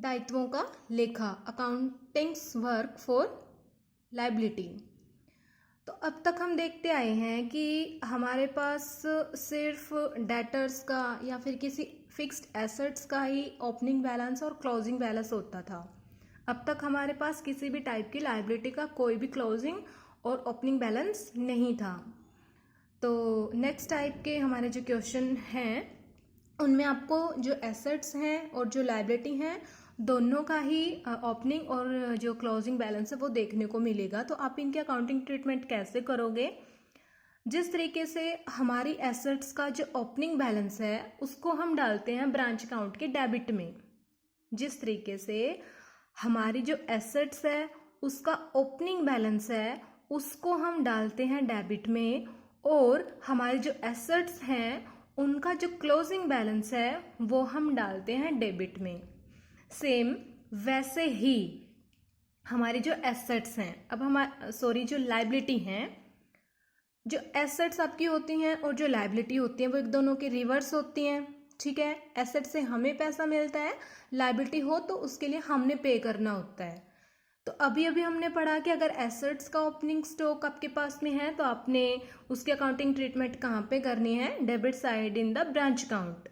दायित्वों का लेखा, अकाउंटिंग्स वर्क फॉर लायबिलिटी। तो अब तक हम देखते आए हैं कि हमारे पास सिर्फ डेटर्स का या फिर किसी फिक्स्ड एसेट्स का ही ओपनिंग बैलेंस और क्लोजिंग बैलेंस होता था। अब तक हमारे पास किसी भी टाइप की लायबिलिटी का कोई भी क्लोजिंग और ओपनिंग बैलेंस नहीं था। तो नेक्स्ट टाइप के हमारे जो क्वेश्चन हैं उनमें आपको जो एसेट्स हैं और जो लायबिलिटी हैं दोनों का ही ओपनिंग और जो क्लोजिंग बैलेंस है वो देखने को मिलेगा। तो आप इनके अकाउंटिंग ट्रीटमेंट कैसे करोगे? जिस तरीके से हमारी एसेट्स का जो ओपनिंग बैलेंस है उसको हम डालते हैं ब्रांच अकाउंट के डेबिट में, जिस तरीके से हमारी जो एसेट्स है उसका ओपनिंग बैलेंस है उसको हम डालते हैं डेबिट में, और हमारे जो एसेट्स हैं उनका जो क्लोजिंग बैलेंस है वो हम डालते हैं डेबिट में। सेम वैसे ही हमारी जो एसेट्स हैं, अब जो लायबिलिटी हैं, जो एसेट्स आपकी होती हैं और जो लायबिलिटी होती हैं वो एक दोनों के रिवर्स होती हैं। ठीक है, एसेट से हमें पैसा मिलता है, लायबिलिटी हो तो उसके लिए हमने पे करना होता है। तो अभी अभी हमने पढ़ा कि अगर एसेट्स का ओपनिंग स्टॉक आपके पास में है तो आपने उसकी अकाउंटिंग ट्रीटमेंट कहाँ पे करनी है? Debit side in the branch account.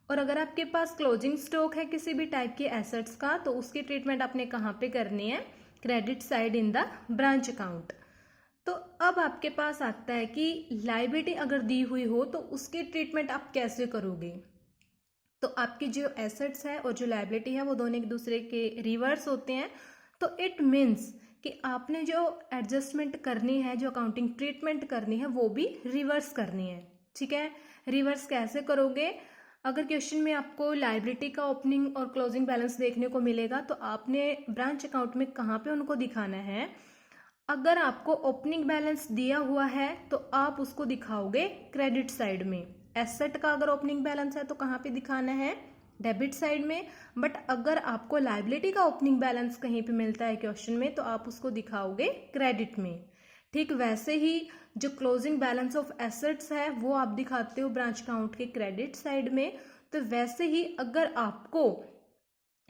और अगर आपके पास क्लोजिंग स्टॉक है किसी भी टाइप की एसेट्स का तो उसकी ट्रीटमेंट आपने कहाँ पे करनी है? Credit side in the branch account. तो अब आपके पास आता है कि लायबिलिटी अगर दी हुई हो तो उसकी ट्रीटमेंट आप कैसे करोगे? तो आपकी जो एसेट्स है और जो लायबिलिटी है वो दोनों एक दूसरे के रिवर्स होते हैं। तो इट मीन्स कि आपने जो एडजस्टमेंट करनी है, जो अकाउंटिंग ट्रीटमेंट करनी है वो भी रिवर्स करनी है। ठीक है, रिवर्स कैसे करोगे? अगर क्वेश्चन में आपको लायबिलिटी का ओपनिंग और क्लोजिंग बैलेंस देखने को मिलेगा तो आपने ब्रांच अकाउंट में कहाँ पे उनको दिखाना है? अगर आपको ओपनिंग बैलेंस दिया हुआ है तो आप उसको दिखाओगे क्रेडिट साइड में। एसेट का अगर ओपनिंग बैलेंस है तो कहाँ पे दिखाना है? डेबिट साइड में। बट अगर आपको लायबिलिटी का ओपनिंग बैलेंस कहीं पे मिलता है क्वेश्चन में तो आप उसको दिखाओगे क्रेडिट में। ठीक वैसे ही जो क्लोजिंग बैलेंस ऑफ एसेट्स है वो आप दिखाते हो ब्रांच अकाउंट के क्रेडिट साइड में। तो वैसे ही अगर आपको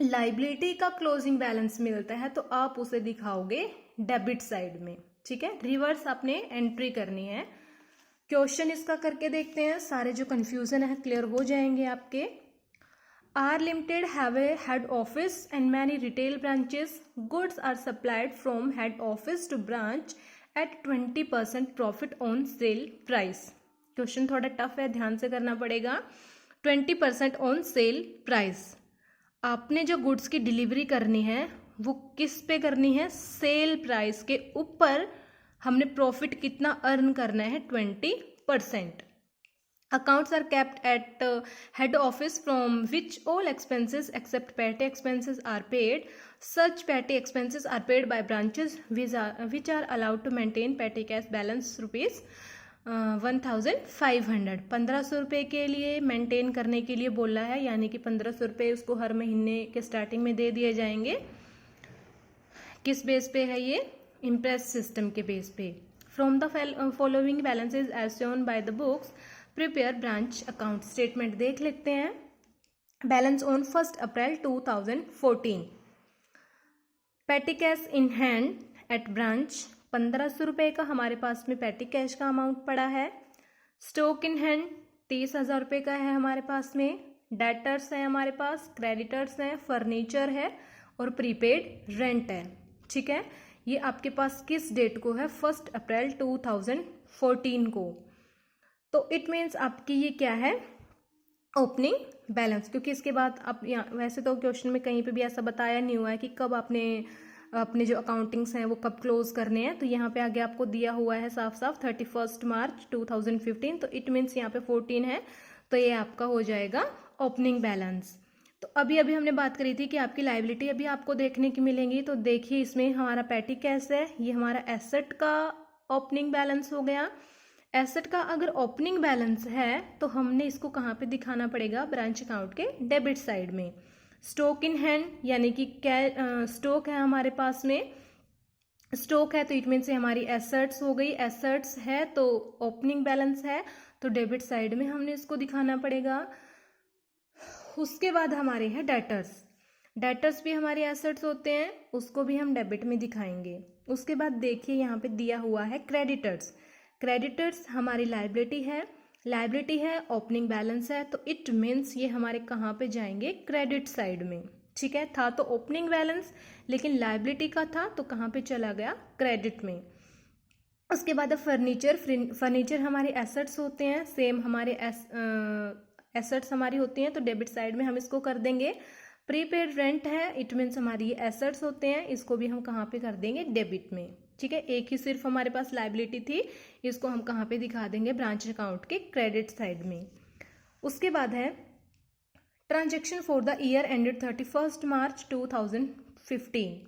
लायबिलिटी का क्लोजिंग बैलेंस मिलता है तो आप उसे दिखाओगे डेबिट साइड में। ठीक है, रिवर्स आपने एंट्री करनी है। क्वेश्चन इसका करके देखते हैं, सारे जो कंफ्यूजन है क्लियर हो जाएंगे आपके। R Limited have a head office and many retail branches. Goods are supplied from head office to branch at 20% profit on sale price. Question थोड़ा टफ है, ध्यान से करना पड़ेगा। 20% ऑन सेल प्राइस। आपने जो गुड्स की डिलीवरी करनी है वो किस पे करनी है? सेल प्राइस के ऊपर हमने प्रॉफिट कितना अर्न करना है? 20%। Accounts are kept at head office from which all expenses except petty expenses are paid. Such petty expenses are paid by branches which are allowed to maintain petty cash balance rupees 1500। 1500 रुपये के लिए maintain करने के लिए बोला है, यानी कि 1500 रुपये उसको हर महीने के स्टार्टिंग में दे दिए जाएंगे। किस बेस पे है ये? इम्प्रेस सिस्टम के बेस पे। From the following balances as shown by the books prepare branch account statement देख लेते हैं। Balance on 1 April 2014। Petty cash in hand at branch 1500 रुपये का हमारे पास में पैटी कैश का अमाउंट पड़ा है। स्टॉक इन हैंड 30,000 रुपये का है हमारे पास में। डेटर्स है हमारे पास, क्रेडिटर्स हैं, फर्नीचर है और प्रीपेड रेंट है। ठीक है, ये आपके पास किस डेट को है? 1 अप्रैल 2014 को। तो इट मीन्स आपकी ये क्या है? Opening balance. क्योंकि इसके बाद आप यहाँ, वैसे तो क्वेश्चन में कहीं पे भी ऐसा बताया नहीं हुआ है कि कब आपने अपने जो अकाउंटिंग्स हैं वो कब क्लोज करने हैं। तो यहाँ पे आगे आपको दिया हुआ है साफ साफ 31 मार्च 2015। तो इट मीन्स यहाँ पे 14 है, तो ये आपका हो जाएगा ओपनिंग बैलेंस। तो अभी अभी हमने बात करी थी कि आपकी लायबिलिटी अभी आपको देखने की मिलेंगी। तो देखिए इसमें हमारा पैटी कैश है, ये हमारा एसेट का ओपनिंग बैलेंस हो गया। एसेट का अगर ओपनिंग बैलेंस है तो हमने इसको कहाँ पे दिखाना पड़ेगा? ब्रांच अकाउंट के डेबिट साइड में। स्टॉक इन हैंड यानी कि स्टॉक है हमारे पास में, स्टॉक है तो इट मीन से हमारी एसेट्स हो गई। एसेट्स है तो ओपनिंग बैलेंस है तो डेबिट साइड में हमने इसको दिखाना पड़ेगा। उसके बाद हमारे हैं डेटर्स। डेटर्स भी हमारे एसेट्स होते हैं, उसको भी हम डेबिट में दिखाएंगे। उसके बाद देखिए यहाँ पे दिया हुआ है क्रेडिटर्स। क्रेडिटर्स हमारी लाइबिलिटी है, लाइबिलिटी है, ओपनिंग बैलेंस है, तो इट मीन्स ये हमारे कहाँ पे जाएंगे, क्रेडिट साइड में। ठीक है, था तो ओपनिंग बैलेंस लेकिन लाइबिलिटी का था तो कहाँ पे चला गया, क्रेडिट में। उसके बाद फर्नीचर, फर्नीचर हमारे एसेट्स होते हैं, सेम हमारे एसेट्स हमारी होती हैं तो डेबिट साइड में हम इसको कर देंगे। प्रीपेड रेंट है, इट मीन्स हमारी एसेट्स होते हैं, इसको भी हम कहाँ पे कर देंगे, डेबिट में। ठीक है, एक ही सिर्फ हमारे पास लाइबिलिटी थी, इसको हम कहाँ पे दिखा देंगे, ब्रांच अकाउंट के क्रेडिट साइड में। उसके बाद है transaction for the year ended 31 March 2015,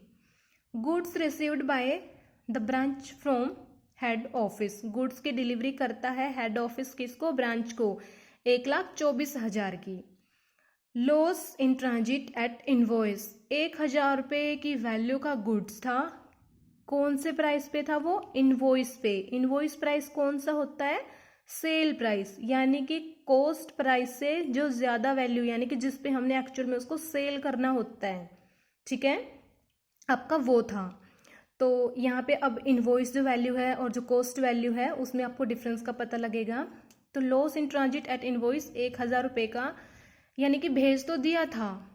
goods received by the branch from head office. Goods की डिलीवरी करता है हेड ऑफिस किसको, ब्रांच को, 1,24,000 की। Loss in transit at invoice, 1,000 रुपये की वैल्यू का गुड्स था, कौन से प्राइस पे था वो, इनवॉइस पे। इनवॉइस प्राइस कौन सा होता है, सेल प्राइस, यानी कि कॉस्ट प्राइस से जो ज्यादा वैल्यू, यानी कि जिस पे हमने एक्चुअल में उसको सेल करना होता है। ठीक है, आपका वो था। तो यहाँ पे अब इनवॉइस जो वैल्यू है और जो कॉस्ट वैल्यू है उसमें आपको डिफरेंस का पता लगेगा। तो loss in transit at invoice 1,000 रुपये का, यानी कि भेज तो दिया था,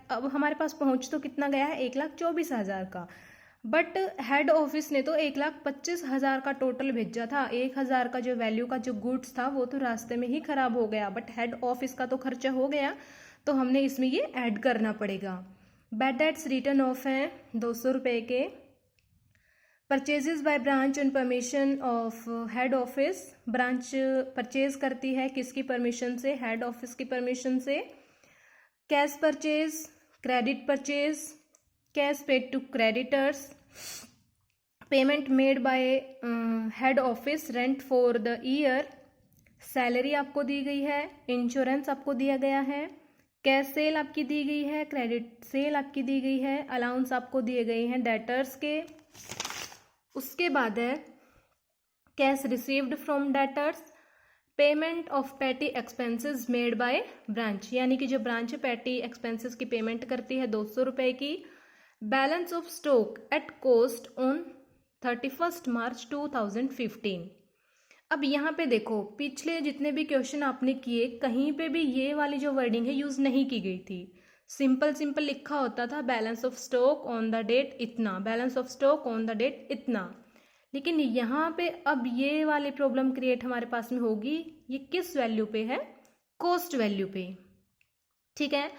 अब हमारे पास पहुंच तो कितना गया है, 1,24,000 का, बट हेड ऑफिस ने तो 1,25,000 का टोटल भेजा था। 1,000 का जो वैल्यू का जो गुड्स था वो तो रास्ते में ही खराब हो गया, बट हेड ऑफिस का तो खर्चा हो गया, तो हमने इसमें ये ऐड करना पड़ेगा। बैड डेट्स रिटर्न ऑफ है 200 रुपये के। Purchases by branch on permission of head office, branch purchase करती है किसकी परमिशन से, हेड ऑफिस की परमिशन से। Cash purchase, credit purchase, cash paid to creditors, payment made by head office, rent for the year, salary आपको दी गई है, इंश्योरेंस आपको दिया गया है, कैश सेल आपकी दी गई है, क्रेडिट सेल आपकी दी गई है, अलाउंस आपको दिए गए हैं डेटर्स के। उसके बाद है cash received from debtors, payment of पेटी एक्सपेंसेस मेड बाय ब्रांच, यानी कि जो ब्रांच पेटी एक्सपेंसेस की पेमेंट करती है 200 रुपये की। Balance of stock at cost on 31 March 2015। अब यहाँ पे देखो, पिछले जितने भी क्वेश्चन आपने किए कहीं पे भी ये वाली जो वर्डिंग है यूज नहीं की गई थी। सिंपल सिंपल लिखा होता था balance of stock on the date इतना, balance of stock on the date इतना। लेकिन यहाँ पे अब ये वाली प्रॉब्लम क्रिएट हमारे पास में होगी, ये किस वैल्यू पे है, कॉस्ट वैल्यू पे। ठीक है,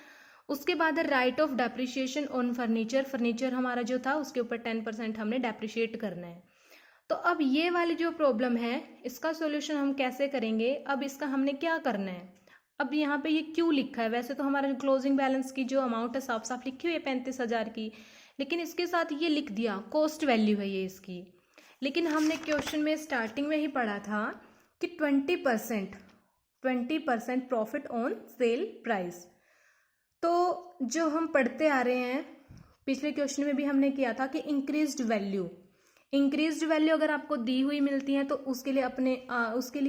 उसके बाद है right of depreciation on furniture, furniture हमारा जो था उसके ऊपर 10% हमने डेप्रिशिएट करना है। तो अब ये वाली जो प्रॉब्लम है इसका सॉल्यूशन हम कैसे करेंगे, अब इसका हमने क्या करना है। अब यहाँ पे ये क्यों लिखा है, वैसे तो हमारा क्लोजिंग बैलेंस की जो अमाउंट है साफ साफ लिखी हुई है 35,000 की, लेकिन इसके साथ ये लिख दिया कॉस्ट वैल्यू है ये इसकी। लेकिन हमने क्वेश्चन में स्टार्टिंग में ही पढ़ा था कि 20% प्रॉफिट ऑन सेल प्राइस। तो जो हम पढ़ते आ रहे हैं, पिछले क्वेश्चन में भी हमने किया था कि इंक्रीज्ड वैल्यू अगर आपको दी हुई मिलती है तो उसके लिए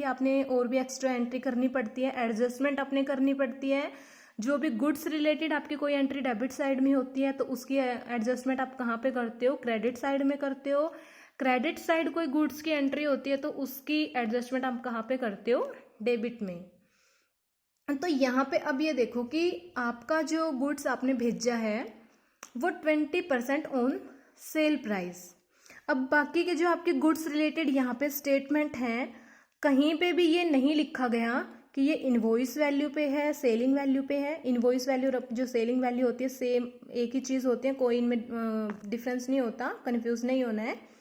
आपने और भी एक्स्ट्रा एंट्री करनी पड़ती है, एडजस्टमेंट अपने करनी पड़ती है। जो भी गुड्स रिलेटेड आपकी कोई एंट्री डेबिट साइड में होती है तो उसकी एडजस्टमेंट आप कहाँ पे करते हो, क्रेडिट साइड में करते हो। क्रेडिट साइड कोई गुड्स की एंट्री होती है तो उसकी एडजस्टमेंट आप कहाँ पे करते हो, डेबिट में। तो यहाँ पे अब ये देखो कि आपका जो गुड्स आपने भेजा है वो 20% ऑन सेल प्राइस। अब बाकी के जो आपके गुड्स रिलेटेड यहाँ पे स्टेटमेंट हैं, कहीं पे भी ये नहीं लिखा गया कि ये इनवॉइस वैल्यू पे है, सेलिंग वैल्यू पे है। इनवॉइस वैल्यू और जो सेलिंग वैल्यू होती है सेम एक ही चीज़ होती है, कोई इनमें डिफरेंस नहीं होता, कन्फ्यूज नहीं होना है।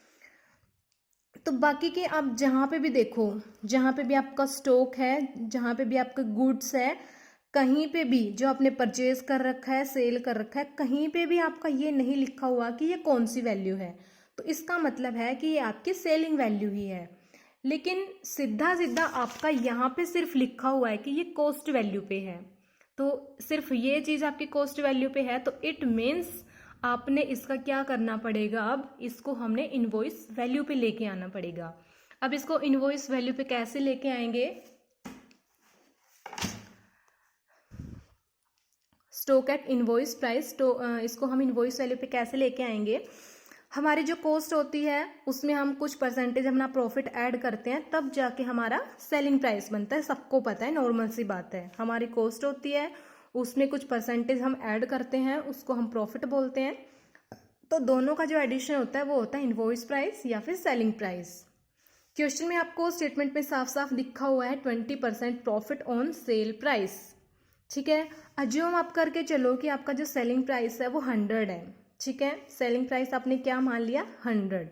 तो बाकी के आप जहाँ पे भी देखो, जहाँ पे भी आपका स्टॉक है, जहाँ पे भी आपका गुड्स है, कहीं पे भी जो आपने परचेज कर रखा है, सेल कर रखा है, कहीं पे भी आपका ये नहीं लिखा हुआ कि ये कौन सी वैल्यू है। तो इसका मतलब है कि ये आपकी सेलिंग वैल्यू ही है। लेकिन सीधा सीधा आपका यहाँ पे सिर्फ लिखा हुआ है कि ये कॉस्ट वैल्यू पे है, तो सिर्फ ये चीज़ आपकी कॉस्ट वैल्यू पे है, तो इट मीन्स आपने इसका क्या करना पड़ेगा, अब इसको हमने इनवॉइस वैल्यू पे लेके आना पड़ेगा। अब इसको इनवॉइस वैल्यू पे कैसे लेके आएंगे, स्टॉक एट इनवॉइस प्राइस। तो इसको हम इनवॉइस वैल्यू पे कैसे लेके आएंगे, हमारी जो कॉस्ट होती है उसमें हम कुछ परसेंटेज अपना प्रॉफिट ऐड करते हैं, तब जाके हमारा सेलिंग प्राइस बनता है। सबको पता है, नॉर्मल सी बात है। हमारी कॉस्ट होती है, उसमें कुछ परसेंटेज हम ऐड करते हैं, उसको हम प्रॉफिट बोलते हैं। तो दोनों का जो एडिशन होता है वो होता है इनवॉइस प्राइस या फिर सेलिंग प्राइस। क्वेश्चन में आपको स्टेटमेंट में साफ साफ लिखा हुआ है 20% प्रॉफिट ऑन सेल प्राइस। ठीक है, अज्यूम आप करके चलो कि आपका जो सेलिंग प्राइस है वो 100 है। ठीक है, सेलिंग प्राइस आपने क्या मान लिया, 100।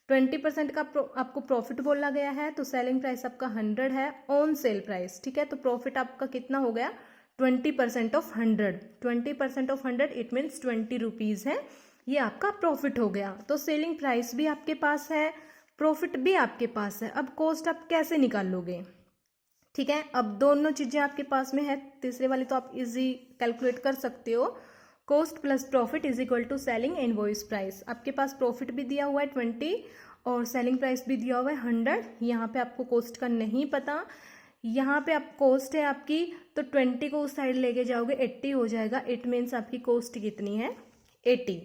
20% का आपको प्रॉफिट बोला गया है, तो सेलिंग प्राइस आपका 100 है ऑन सेल प्राइस। ठीक है, तो प्रॉफिट आपका कितना हो गया, 20% of 100। 20% of 100 it means 20 rupees है, ये आपका प्रॉफिट हो गया। तो सेलिंग प्राइस भी आपके पास है, प्रॉफिट भी आपके पास है। अब कॉस्ट आप कैसे निकाल लोगे। ठीक है, अब दोनों चीज़ें आपके पास में है, तीसरे वाली तो आप इजी कैलकुलेट कर सकते हो। Cost plus profit is equal to selling invoice price. आपके पास प्रॉफिट भी दिया हुआ है 20 और सेलिंग प्राइस भी दिया हुआ है 100। यहाँ पे आपको कॉस्ट का नहीं पता, यहाँ पे आप कॉस्ट है आपकी, तो 20 को उस साइड लेके जाओगे 80 हो जाएगा। इट मीन्स आपकी कॉस्ट कितनी है, 80।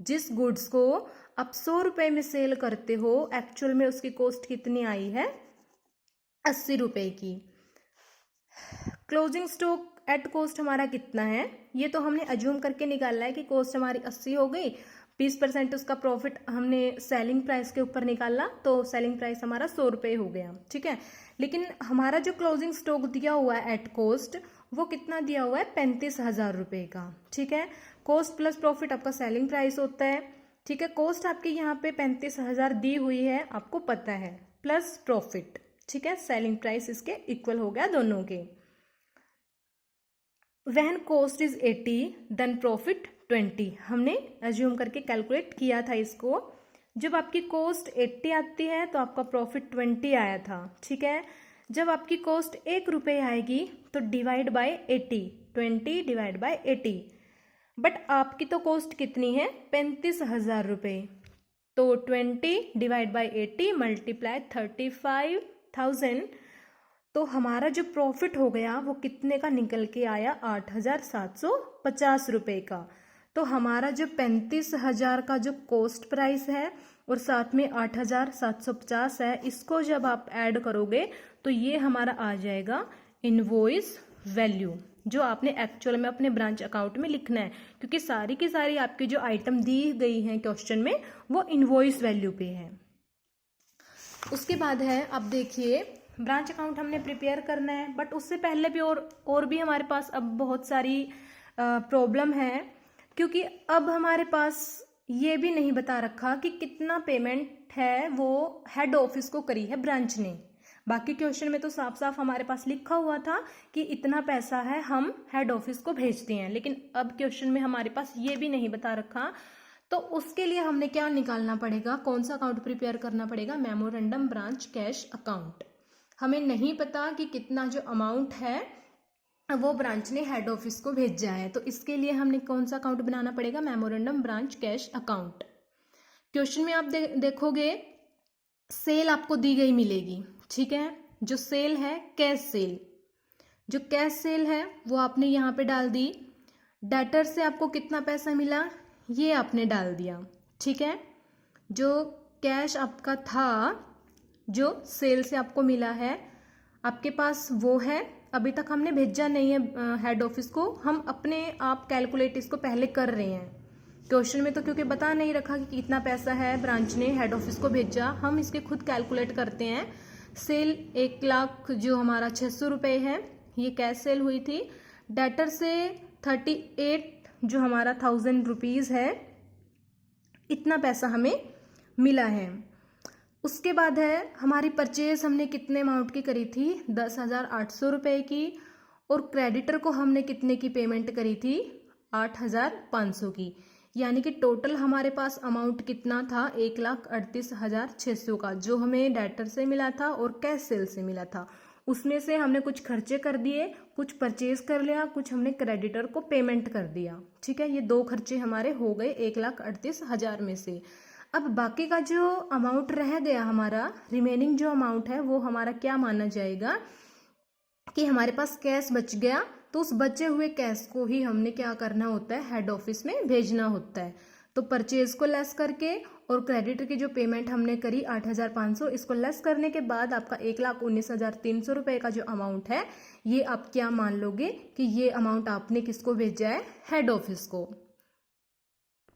जिस गुड्स को आप 100 रुपये में सेल करते हो, एक्चुअल में उसकी कॉस्ट कितनी आई है, 80 रुपये की। क्लोजिंग स्टॉक एट कॉस्ट हमारा कितना है, ये तो हमने अज्यूम करके निकाला है कि कॉस्ट हमारी 80 हो गई, 20% उसका प्रॉफिट हमने सेलिंग प्राइस के ऊपर निकाला, तो सेलिंग प्राइस हमारा 100 रुपये हो गया। ठीक है, लेकिन हमारा जो क्लोजिंग स्टॉक दिया हुआ है एट कॉस्ट वो कितना दिया हुआ है, 35,000 रुपये का। ठीक है, कॉस्ट प्लस प्रॉफिट आपका सेलिंग प्राइस होता है। ठीक है, कॉस्ट आपकी यहाँ पे 35,000 दी हुई है, आपको पता है, प्लस प्रॉफिट। ठीक है, सेलिंग प्राइस इसके इक्वल हो गया दोनों के। When cost is 80 then profit 20, हमने एज्यूम करके कैलकुलेट किया था इसको। जब आपकी कॉस्ट 80 आती है तो आपका प्रॉफिट 20 आया था। ठीक है, जब आपकी कॉस्ट 1 रुपये आएगी तो divide by 80, 20 divide by 80। But आपकी तो कॉस्ट कितनी है, 35,000 रुपये, तो 20 डिवाइड बाय 80 मल्टीप्लाई 35,000, तो हमारा जो प्रॉफिट हो गया वो कितने का निकल के आया, 8,750 रुपये का। तो हमारा जो 35,000 का जो कॉस्ट प्राइस है और साथ में 8,750 है, इसको जब आप ऐड करोगे तो ये हमारा आ जाएगा इनवॉइस वैल्यू, जो आपने एक्चुअल में अपने ब्रांच अकाउंट में लिखना है, क्योंकि सारी की सारी आपकी जो आइटम दी गई हैं क्वेश्चन में वो इनवॉइस वैल्यू पे है। उसके बाद है, अब देखिए ब्रांच अकाउंट हमने प्रिपेयर करना है, बट उससे पहले भी और भी हमारे पास अब बहुत सारी प्रॉब्लम है, क्योंकि अब हमारे पास ये भी नहीं बता रखा कि कितना पेमेंट है वो हेड ऑफिस को करी है ब्रांच ने। बाकी क्वेश्चन में तो साफ साफ हमारे पास लिखा हुआ था कि इतना पैसा है हम हेड ऑफिस को भेजते हैं, लेकिन अब क्वेश्चन में हमारे पास ये भी नहीं बता रखा। तो उसके लिए हमने क्या निकालना पड़ेगा, कौन सा अकाउंट प्रिपेयर करना पड़ेगा, मेमोरेंडम ब्रांच कैश अकाउंट। हमें नहीं पता कि कितना जो अमाउंट है वो ब्रांच ने हेड ऑफिस को भेजा है, तो इसके लिए हमने कौन सा अकाउंट बनाना पड़ेगा, memorandum branch cash account. Question में आप देखोगे सेल आपको दी गई मिलेगी। ठीक है, जो सेल है कैश सेल, जो कैश सेल है वो आपने यहाँ पे डाल दी। डेटर से आपको कितना पैसा मिला ये आपने डाल दिया। ठीक है, जो कैश आपका था जो सेल से आपको मिला है आपके पास वो है, अभी तक हमने भेजा नहीं है हेड ऑफिस को, हम अपने आप कैलकुलेट इसको पहले कर रहे हैं। क्वेश्चन में तो क्योंकि बता नहीं रखा कि कितना पैसा है ब्रांच ने हेड ऑफिस को भेजा, हम इसके खुद कैलकुलेट करते हैं। सेल 1 लाख जो हमारा 600 रुपये है, ये कैश सेल हुई थी। डेटर से 38 जो हमारा 1000 रुपीज़ है, इतना पैसा हमें मिला है। उसके बाद है हमारी परचेज हमने कितने अमाउंट की करी थी, 10,800 रुपये की, और क्रेडिटर को हमने कितने की पेमेंट करी थी, 8,500 की। यानी कि टोटल हमारे पास अमाउंट कितना था, 1,38,600 का, जो हमें डेटर से मिला था और कैश सेल से मिला था। उसमें से हमने कुछ खर्चे कर दिए, कुछ परचेज कर लिया, कुछ हमने क्रेडिटर को पेमेंट कर दिया। ठीक है, ये 2 खर्चे हमारे हो गए 1,38,000 में से। अब बाकी का जो अमाउंट रह गया हमारा, रिमेनिंग जो अमाउंट है वो हमारा क्या माना जाएगा कि हमारे पास कैश बच गया, तो उस बचे हुए कैश को ही हमने क्या करना होता है, हेड ऑफिस में भेजना होता है। तो परचेज को लेस करके और क्रेडिटर की जो पेमेंट हमने करी 8,500, इसको लेस करने के बाद आपका 1,19,300 रुपये का जो अमाउंट है, ये आप क्या मान लोगे कि ये अमाउंट आपने किसको भेजा है, हेड ऑफिस को।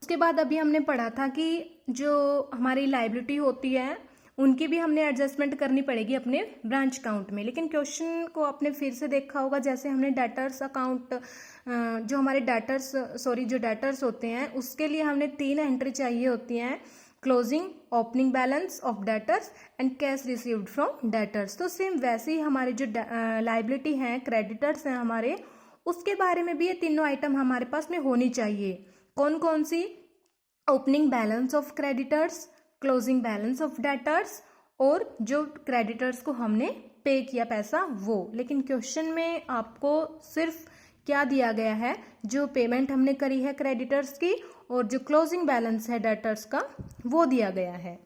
उसके बाद अभी हमने पढ़ा था कि जो हमारी लायबिलिटी होती है उनकी भी हमने एडजस्टमेंट करनी पड़ेगी अपने ब्रांच अकाउंट में। लेकिन क्वेश्चन को आपने फिर से देखा होगा, जैसे हमने डेटर्स अकाउंट, जो हमारे जो डेटर्स होते हैं उसके लिए हमने 3 एंट्री चाहिए होती हैं, closing, opening balance of debtors and cash received from debtors. तो सेम वैसे ही हमारे जो लाइबिलिटी हैं, क्रेडिटर्स हैं हमारे, उसके बारे में भी ये तीनों आइटम हमारे पास में होनी चाहिए। कौन कौन सी? Opening balance of creditors, closing balance of debtors, और जो क्रेडिटर्स को हमने पे किया पैसा वो। लेकिन क्वेश्चन में आपको सिर्फ क्या दिया गया है, जो पेमेंट हमने करी है क्रेडिटर्स की और जो क्लोजिंग बैलेंस है डेटर्स का वो दिया गया है।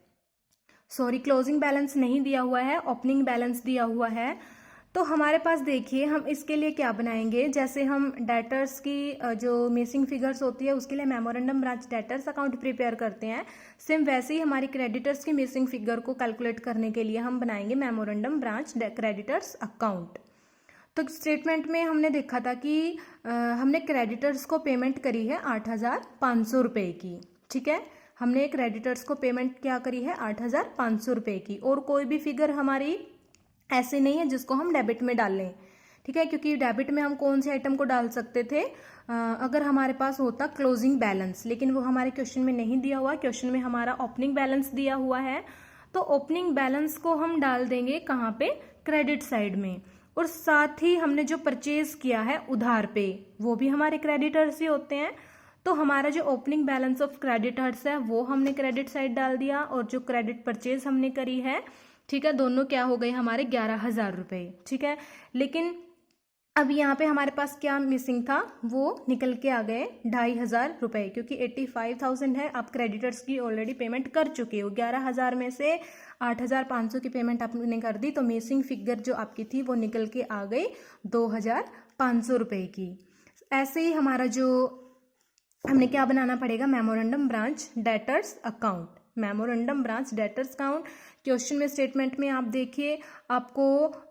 सॉरी, क्लोजिंग बैलेंस नहीं दिया हुआ है, ओपनिंग बैलेंस दिया हुआ है। तो हमारे पास देखिए हम इसके लिए क्या बनाएंगे, जैसे हम डेटर्स की जो मिसिंग फिगर्स होती है उसके लिए memorandum branch debtors account prepare करते हैं, सेम वैसे ही हमारी क्रेडिटर्स की मिसिंग फिगर को कैलकुलेट करने के लिए हम बनाएंगे मेमोरेंडम ब्रांच क्रेडिटर्स अकाउंट। तो स्टेटमेंट में हमने देखा था कि हमने क्रेडिटर्स को पेमेंट करी है 8,500 रुपये की, ठीक है। हमने क्रेडिटर्स को पेमेंट क्या करी है, 8,500 रुपये की, और कोई भी फिगर हमारी ऐसे नहीं है जिसको हम डेबिट में डाल लें, ठीक है। क्योंकि डेबिट में हम कौन से आइटम को डाल सकते थे, अगर हमारे पास होता क्लोजिंग बैलेंस, लेकिन वो हमारे क्वेश्चन में नहीं दिया हुआ। क्वेश्चन में हमारा ओपनिंग बैलेंस दिया हुआ है, तो ओपनिंग बैलेंस को हम डाल देंगे कहाँ पे, क्रेडिट साइड में। और साथ ही हमने जो परचेज किया है उधार पे, वो भी हमारे क्रेडिटर्स ही होते हैं। तो हमारा जो ओपनिंग बैलेंस ऑफ क्रेडिटर्स है वो हमने क्रेडिट साइड डाल दिया, और जो क्रेडिट परचेज हमने करी है, ठीक है, दोनों क्या हो गए हमारे 11,000 रुपये, ठीक है। लेकिन अब यहाँ पे हमारे पास क्या मिसिंग था, वो निकल के आ गए 2,500 रुपये, क्योंकि 85,000 है, आप क्रेडिटर्स की ऑलरेडी पेमेंट कर चुके हो। 11,000 में से 8,500 की पेमेंट आपने कर दी, तो मिसिंग फिगर जो आपकी थी वो निकल के आ गई 2,500 रुपये की। ऐसे ही हमारा जो हमने क्या बनाना पड़ेगा, memorandum branch debtors account, memorandum branch debtors account. Question में स्टेटमेंट में आप देखिए, आपको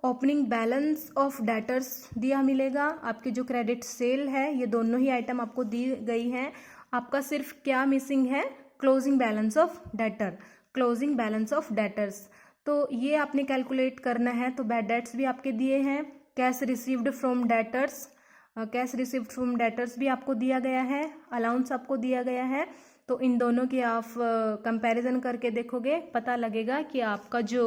ओपनिंग बैलेंस ऑफ डेटर्स दिया मिलेगा, आपके जो क्रेडिट सेल है, ये दोनों ही आइटम आपको दी गई हैं। आपका सिर्फ क्या मिसिंग है, closing balance of debtor, closing balance of debtors. तो ये आपने कैलकुलेट करना है। तो बैड डेट्स भी आपके दिए हैं, cash received from debtors, cash received from debtors भी आपको दिया गया है, अलाउंस आपको दिया गया है। तो इन दोनों की आप कंपैरिजन करके देखोगे, पता लगेगा कि आपका जो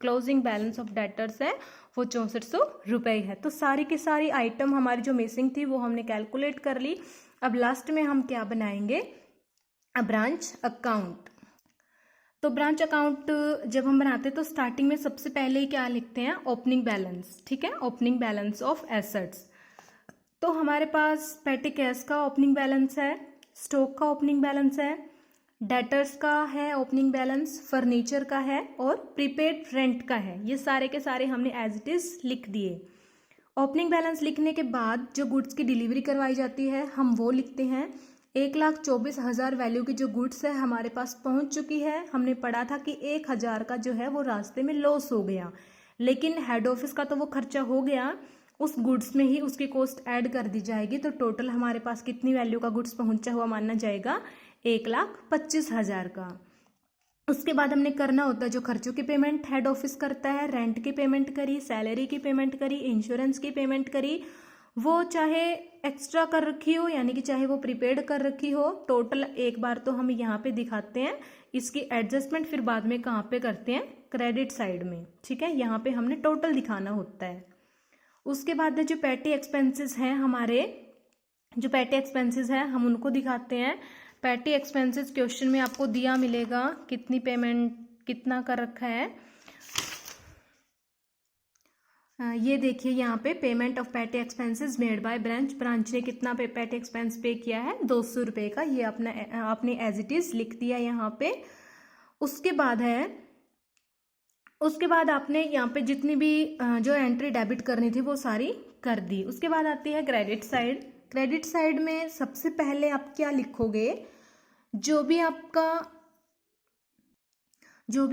क्लोजिंग बैलेंस ऑफ डेटर्स है वो 6400 रुपये है। तो सारी की सारी आइटम हमारी जो मिसिंग थी वो हमने कैलकुलेट कर ली। अब लास्ट में हम क्या बनाएंगे, ब्रांच अकाउंट। तो ब्रांच अकाउंट जब हम बनाते हैं तो स्टार्टिंग में सबसे पहले ही क्या लिखते हैं, ओपनिंग बैलेंस, ठीक है, ओपनिंग बैलेंस ऑफ एसेट्स। तो हमारे पास पेटी कैश का ओपनिंग बैलेंस है, स्टॉक का ओपनिंग बैलेंस है, डेटर्स का है ओपनिंग बैलेंस, फर्नीचर का है, और प्रीपेड रेंट का है। ये सारे के सारे हमने एज इट इज लिख दिए। ओपनिंग बैलेंस लिखने के बाद जो गुड्स की डिलीवरी करवाई जाती है हम वो लिखते हैं। 1,24,000 वैल्यू की जो गुड्स है हमारे पास पहुंच चुकी है। हमने पढ़ा था कि 1,000 का जो है वो रास्ते में लॉस हो गया, लेकिन हेड ऑफिस का तो वो खर्चा हो गया, उस गुड्स में ही उसकी कॉस्ट ऐड कर दी जाएगी। तो टोटल हमारे पास कितनी वैल्यू का गुड्स पहुंचा हुआ माना जाएगा, 1,25,000 का। उसके बाद हमने करना होता है जो खर्चों की पेमेंट हेड ऑफिस करता है, रेंट की पेमेंट करी, सैलरी की पेमेंट करी, इंश्योरेंस की पेमेंट करी, वो चाहे एक्स्ट्रा कर रखी हो यानी कि चाहे वो प्रीपेड कर रखी हो, टोटल एक बार तो हम यहाँ पे दिखाते हैं। इसकी एडजस्टमेंट फिर बाद में कहाँ पे करते हैं, क्रेडिट साइड में, ठीक है। यहाँ पे हमने टोटल दिखाना होता है। उसके बाद जो पेटी एक्सपेंसेस हैं हमारे, जो पेटी एक्सपेंसेस हैं हम उनको दिखाते हैं। पेटी एक्सपेंसेस क्वेश्चन में आपको दिया मिलेगा, कितनी पेमेंट कितना कर रखा है। ये देखिए यहाँ पे पेमेंट ऑफ पेटी expenses made by branch, branch ने कितना पेटी एक्सपेंस पे किया है, 200 रुपये का। ये अपना आपने एज इट इज लिख दिया यहाँ पे। उसके बाद आपने यहाँ पे जितनी भी जो एंट्री डेबिट करनी थी वो सारी कर दी। उसके बाद आती है क्रेडिट साइड। क्रेडिट साइड में सबसे पहले आप क्या लिखोगे, जो भी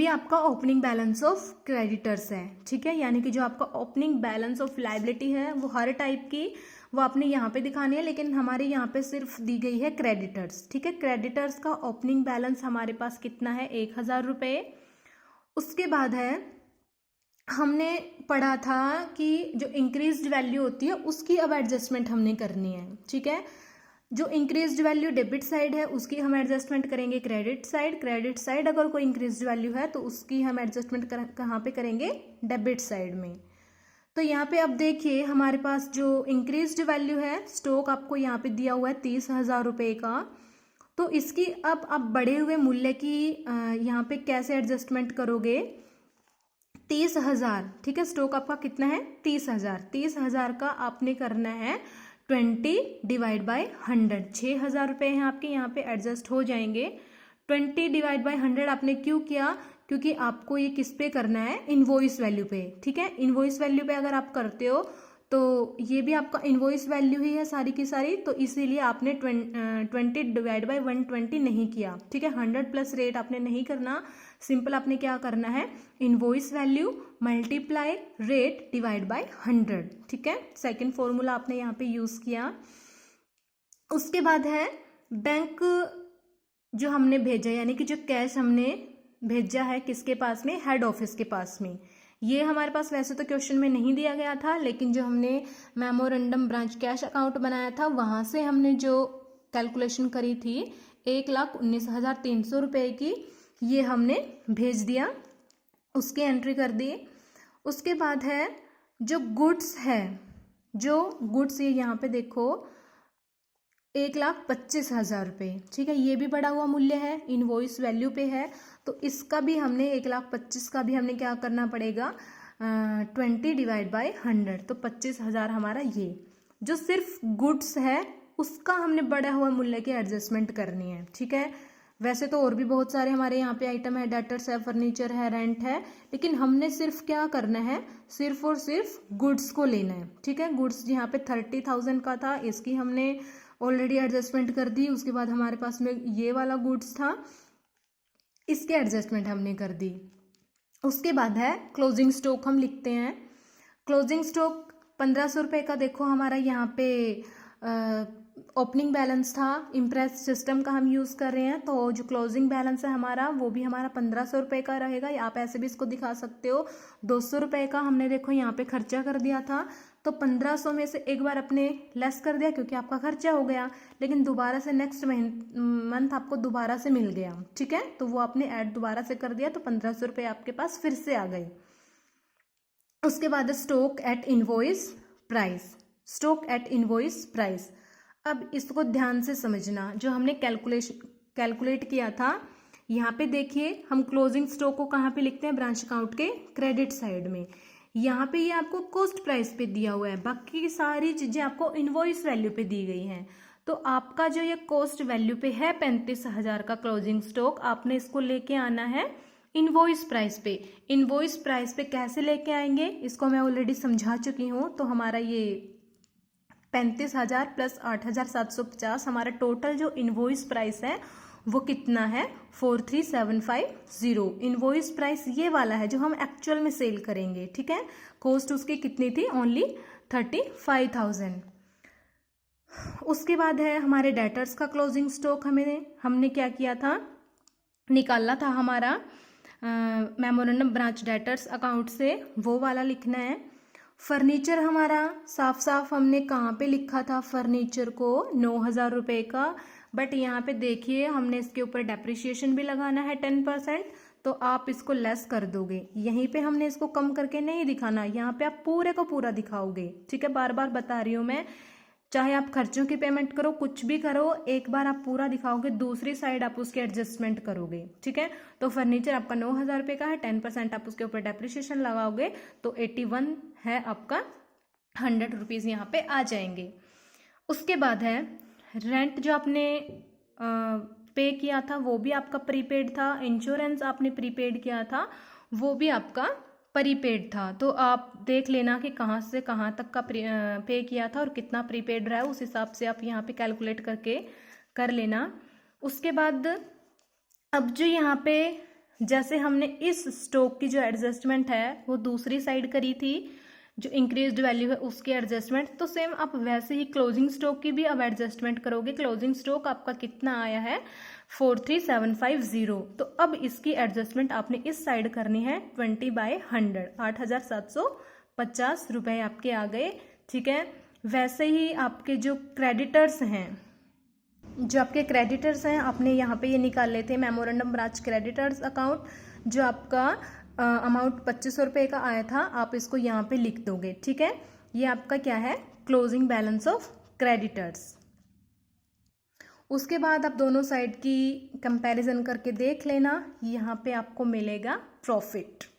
आपका ओपनिंग बैलेंस ऑफ क्रेडिटर्स है, ठीक है, यानी कि जो आपका ओपनिंग बैलेंस ऑफ लायबिलिटी है वो हर टाइप की वो आपने यहाँ पे दिखानी है, लेकिन हमारे यहाँ पे सिर्फ दी गई है क्रेडिटर्स, ठीक है। क्रेडिटर्स का ओपनिंग बैलेंस हमारे पास कितना है, 1000 रुपये। उसके बाद है, हमने पढ़ा था कि जो इंक्रीज्ड वैल्यू होती है उसकी अब एडजस्टमेंट हमने करनी है, ठीक है। जो इंक्रीज्ड वैल्यू डेबिट साइड है उसकी हम एडजस्टमेंट करेंगे क्रेडिट साइड। क्रेडिट साइड अगर कोई इंक्रीज्ड वैल्यू है तो उसकी हम एडजस्टमेंट कहाँ पे करेंगे, डेबिट साइड में। तो यहाँ पे अब देखिए हमारे पास जो इंक्रीज्ड वैल्यू है, स्टॉक आपको यहाँ पे दिया हुआ है 30,000 रुपये का। तो इसकी अब आप बढ़े हुए मूल्य की यहाँ पे कैसे एडजस्टमेंट करोगे, 30,000, ठीक है, स्टॉक आपका कितना है 30,000। 30,000 का आपने करना है 20 डिवाइड बाय 100। 6,000 रुपये हैं आपके, यहाँ पे एडजस्ट हो जाएंगे। 20 डिवाइड बाय 100 आपने क्यों किया, क्योंकि आपको ये किस पे करना है, इनवॉइस वैल्यू पे, ठीक है। इनवॉइस वैल्यू पे अगर आप करते हो तो ये भी आपका इनवॉइस वैल्यू ही है सारी की सारी, तो इसीलिए आपने 20 डिवाइड बाय 120 नहीं किया, ठीक है। 100 प्लस रेट आपने नहीं करना, सिंपल आपने क्या करना है, invoice value multiply rate divide by 100, ठीक है। सेकंड फॉर्मूला आपने यहाँ पे यूज किया। उसके बाद है बैंक जो हमने भेजा, यानी कि जो कैश हमने भेजा है किसके पास में, हेड ऑफिस के पास में। ये हमारे पास वैसे तो क्वेश्चन में नहीं दिया गया था, लेकिन जो हमने मेमोरेंडम ब्रांच कैश अकाउंट बनाया था वहां से हमने जो कैलकुलेशन करी थी 1,19,300 रुपये की, ये हमने भेज दिया, उसकी एंट्री कर दी। उसके बाद है जो गुड्स है, जो गुड्स ये यहाँ पे देखो 1,25,000 रुपये, ठीक है, ये भी बढ़ा हुआ मूल्य है, इनवॉइस वैल्यू पे है, तो इसका भी हमने 1,25,000 का भी हमने क्या करना पड़ेगा, 20 डिवाइड बाय 100, तो 25,000 हमारा। ये जो सिर्फ गुड्स है उसका हमने बढ़ा हुआ मूल्य की एडजस्टमेंट करनी है, ठीक है। वैसे तो और भी बहुत सारे हमारे यहाँ पे आइटम है, डेटर्स है, फर्नीचर है, रेंट है, लेकिन हमने सिर्फ क्या करना है, सिर्फ और सिर्फ गुड्स को लेना है, ठीक है। गुड्स यहाँ पे 30,000 का था, इसकी हमने ऑलरेडी एडजस्टमेंट कर दी। उसके बाद हमारे पास में ये वाला गुड्स था, इसके एडजस्टमेंट हमने कर दी। उसके बाद है क्लोजिंग स्टॉक हम लिखते हैं। क्लोजिंग स्टॉक 1,500 रुपये का देखो हमारा यहाँ पे ओपनिंग बैलेंस था, इम्प्रेस सिस्टम का हम यूज़ कर रहे हैं, तो जो क्लोजिंग बैलेंस है हमारा वो भी हमारा 1,500 रुपये का रहेगा। आप ऐसे भी इसको दिखा सकते हो, 200 रुपये का हमने देखो यहाँ पे खर्चा कर दिया था, तो 1,500 में से एक बार अपने लेस कर दिया क्योंकि आपका खर्चा हो गया, लेकिन दोबारा से नेक्स्ट मंथ आपको दोबारा से मिल गया, ठीक है, तो वो आपने ऐड दोबारा से कर दिया, तो 1,500 रुपये आपके पास फिर से आ गए। उसके बाद stock at invoice price, stock at invoice price. अब इसको ध्यान से समझना, जो हमने कैलकुलेट किया था, यहाँ पे देखिए हम क्लोजिंग स्टॉक को कहाँ पे लिखते हैं, ब्रांच अकाउंट के क्रेडिट साइड में। यहाँ पे ये आपको कॉस्ट प्राइस पे दिया हुआ है, बाकी की सारी चीजें आपको इनवॉइस वैल्यू पे दी गई हैं। तो आपका जो ये कॉस्ट वैल्यू पे है 35,000 का क्लोजिंग स्टॉक, आपने इसको लेके आना है इनवॉइस प्राइस पे। इनवॉइस प्राइस पे कैसे लेके आएंगे, इसको मैं ऑलरेडी समझा चुकी हूँ। तो हमारा ये 35,000 प्लस 8,750 हमारा टोटल जो इनवॉइस प्राइस है वो कितना है, 43,750। इनवॉइस प्राइस ये वाला है जो हम एक्चुअल में सेल करेंगे, ठीक है। कॉस्ट उसकी कितनी थी, ओनली 35,000। उसके बाद है हमारे डेटर्स का क्लोजिंग स्टॉक, हमने क्या किया था, निकालना था हमारा मेमोरेंडम ब्रांच डेटर्स अकाउंट से, वो वाला लिखना है। फर्नीचर हमारा साफ साफ हमने कहाँ पे लिखा था, फर्नीचर को 9,000 रुपये का, बट यहाँ पे देखिए हमने इसके ऊपर डेप्रिसिएशन भी लगाना है 10%, तो आप इसको लेस कर दोगे। यहीं पे हमने इसको कम करके नहीं दिखाना, यहाँ पे आप पूरे को पूरा दिखाओगे, ठीक है। बार बार बता रही हूँ मैं, चाहे आप खर्चों की पेमेंट करो, कुछ भी करो, एक बार आप पूरा दिखाओगे, दूसरी साइड आप उसके एडजस्टमेंट करोगे, ठीक है। तो फर्नीचर आपका 9,000 रुपये का है, 10% आप उसके ऊपर डेप्रिसिएशन लगाओगे तो 81 है आपका, 100 रुपीज़ यहाँ पे आ जाएंगे। उसके बाद है रेंट, जो आपने पे किया था वो भी आपका प्रीपेड था, इंश्योरेंस आपने प्रीपेड किया था वो भी आपका प्रीपेड था। तो आप देख लेना कि कहाँ से कहाँ तक का पे किया था और कितना प्रीपेड रहा है, उस हिसाब से आप यहाँ पे कैलकुलेट करके कर लेना। उसके बाद अब जो यहाँ पे जैसे हमने इस स्टॉक की जो एडजस्टमेंट है वो दूसरी साइड करी थी, जो इंक्रीज्ड वैल्यू है उसकी एडजस्टमेंट, तो सेम आप वैसे ही क्लोजिंग स्टॉक की भी अब एडजस्टमेंट करोगे। क्लोजिंग स्टॉक आपका कितना आया है 43750, तो अब इसकी एडजस्टमेंट आपने इस साइड करनी है 20/100, 8750 रुपये आपके आ गए। ठीक है, वैसे ही आपके जो क्रेडिटर्स हैं, आपने यहाँ पे ये निकाल लेते हैं मेमोरेंडम ब्रांच क्रेडिटर्स अकाउंट, जो आपका अमाउंट 2500 रुपये का आया था, आप इसको यहाँ पे लिख दोगे। ठीक है, ये आपका क्या है, क्लोजिंग बैलेंस ऑफ क्रेडिटर्स। उसके बाद आप दोनों साइड की कंपैरिजन करके देख लेना, यहाँ पे आपको मिलेगा प्रॉफिट।